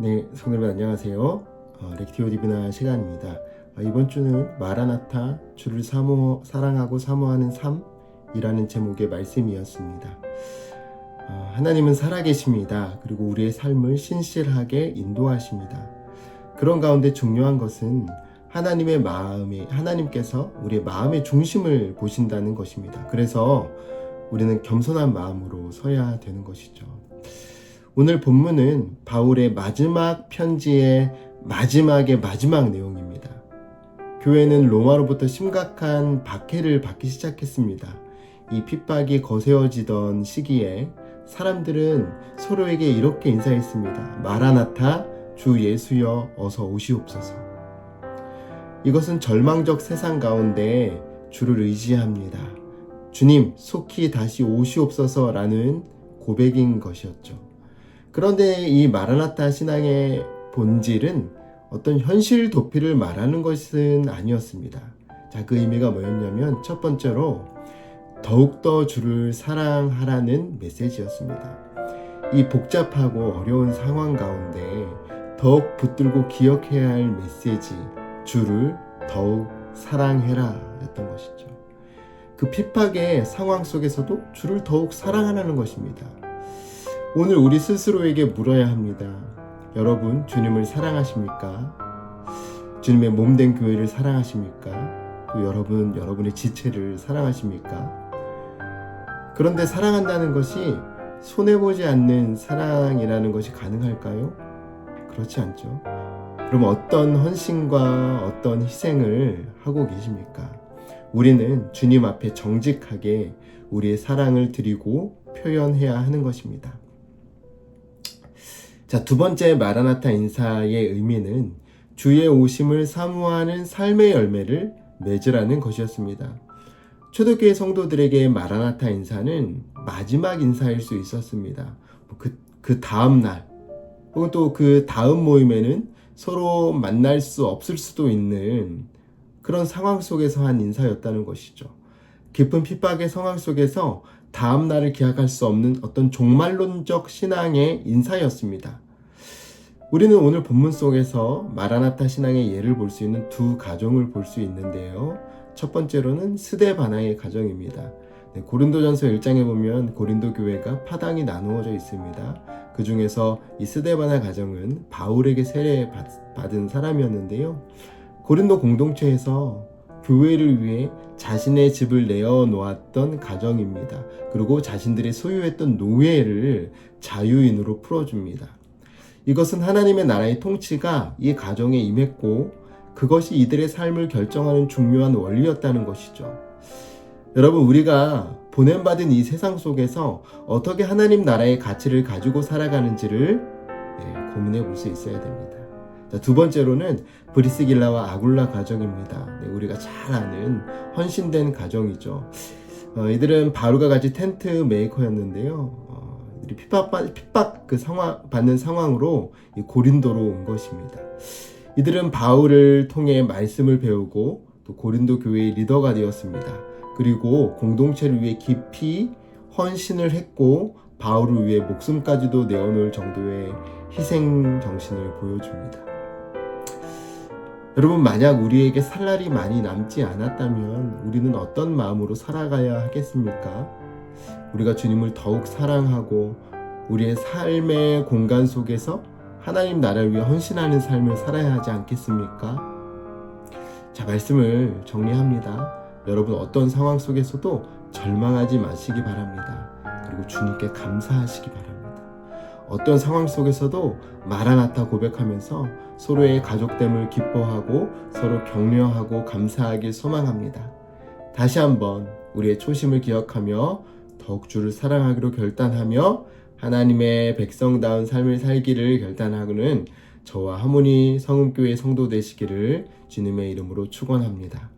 네, 성도여러분 안녕하세요. 렉티오 디비나 시간입니다. 이번 주는 마라나타, 주를 사랑하고 사모하는 삶이라는 제목의 말씀이었습니다. 하나님은 살아계십니다. 그리고 우리의 삶을 신실하게 인도하십니다. 그런 가운데 중요한 것은 하나님께서 우리의 마음의 중심을 보신다는 것입니다. 그래서 우리는 겸손한 마음으로 서야 되는 것이죠. 오늘 본문은 바울의 마지막 편지의 마지막의 마지막 내용입니다. 교회는 로마로부터 심각한 박해를 받기 시작했습니다. 이 핍박이 거세어지던 시기에 사람들은 서로에게 이렇게 인사했습니다. 마라나타, 주 예수여 어서 오시옵소서. 이것은 절망적 세상 가운데 주를 의지합니다. 주님 속히 다시 오시옵소서라는 고백인 것이었죠. 그런데 이 마라나타 신앙의 본질은 어떤 현실 도피를 말하는 것은 아니었습니다. 자, 그 의미가 뭐였냐면 첫 번째로 더욱더 주를 사랑하라는 메시지였습니다. 이 복잡하고 어려운 상황 가운데 더욱 붙들고 기억해야 할 메시지, 주를 더욱 사랑해라 였던 것이죠. 그 핍박의 상황 속에서도 주를 더욱 사랑하라는 것입니다. 오늘 우리 스스로에게 물어야 합니다. 여러분, 주님을 사랑하십니까? 주님의 몸된 교회를 사랑하십니까? 또 여러분의 지체를 사랑하십니까? 그런데 사랑한다는 것이 손해보지 않는 사랑이라는 것이 가능할까요? 그렇지 않죠. 그럼 어떤 헌신과 어떤 희생을 하고 계십니까? 우리는 주님 앞에 정직하게 우리의 사랑을 드리고 표현해야 하는 것입니다. 자, 두 번째 마라나타 인사의 의미는 주의 오심을 사모하는 삶의 열매를 맺으라는 것이었습니다. 초대교회 성도들에게 마라나타 인사는 마지막 인사일 수 있었습니다. 그 다음 날 혹은 또 그 다음 모임에는 서로 만날 수 없을 수도 있는 그런 상황 속에서 한 인사였다는 것이죠. 깊은 핍박의 상황 속에서 다음 날을 기약할 수 없는 어떤 종말론적 신앙의 인사였습니다. 우리는 오늘 본문 속에서 마라나타 신앙의 예를 볼 수 있는 두 가정을 볼 수 있는데요. 첫 번째로는 스데바나의 가정입니다. 고린도전서 1장에 보면 고린도 교회가 파당이 나누어져 있습니다. 그 중에서 이 스데바나 가정은 바울에게 세례받은 사람이었는데요. 고린도 공동체에서 교회를 위해 자신의 집을 내어놓았던 가정입니다. 그리고 자신들이 소유했던 노예를 자유인으로 풀어줍니다. 이것은 하나님의 나라의 통치가 이 가정에 임했고 그것이 이들의 삶을 결정하는 중요한 원리였다는 것이죠. 여러분, 우리가 보냄받은 이 세상 속에서 어떻게 하나님 나라의 가치를 가지고 살아가는지를 고민해 볼 수 있어야 됩니다. 자, 두 번째로는 브리스길라와 아굴라 가정입니다. 우리가 잘 아는 헌신된 가정이죠. 이들은 바울과 같이 텐트 메이커였는데요. 핍박 받는 상황으로 고린도로 온 것입니다. 이들은 바울을 통해 말씀을 배우고 또 고린도 교회의 리더가 되었습니다. 그리고 공동체를 위해 깊이 헌신을 했고 바울을 위해 목숨까지도 내어놓을 정도의 희생 정신을 보여줍니다. 여러분, 만약 우리에게 살 날이 많이 남지 않았다면 우리는 어떤 마음으로 살아가야 하겠습니까? 우리가 주님을 더욱 사랑하고 우리의 삶의 공간 속에서 하나님 나라를 위해 헌신하는 삶을 살아야 하지 않겠습니까? 자, 말씀을 정리합니다. 여러분, 어떤 상황 속에서도 절망하지 마시기 바랍니다. 그리고 주님께 감사하시기 바랍니다. 어떤 상황 속에서도 마라나타 고백하면서 서로의 가족됨을 기뻐하고 서로 격려하고 감사하길 소망합니다. 다시 한번 우리의 초심을 기억하며 더욱 주를 사랑하기로 결단하며 하나님의 백성다운 삶을 살기를 결단하고는 저와 하모니 성음교회 성도 되시기를 주님의 이름으로 축원합니다.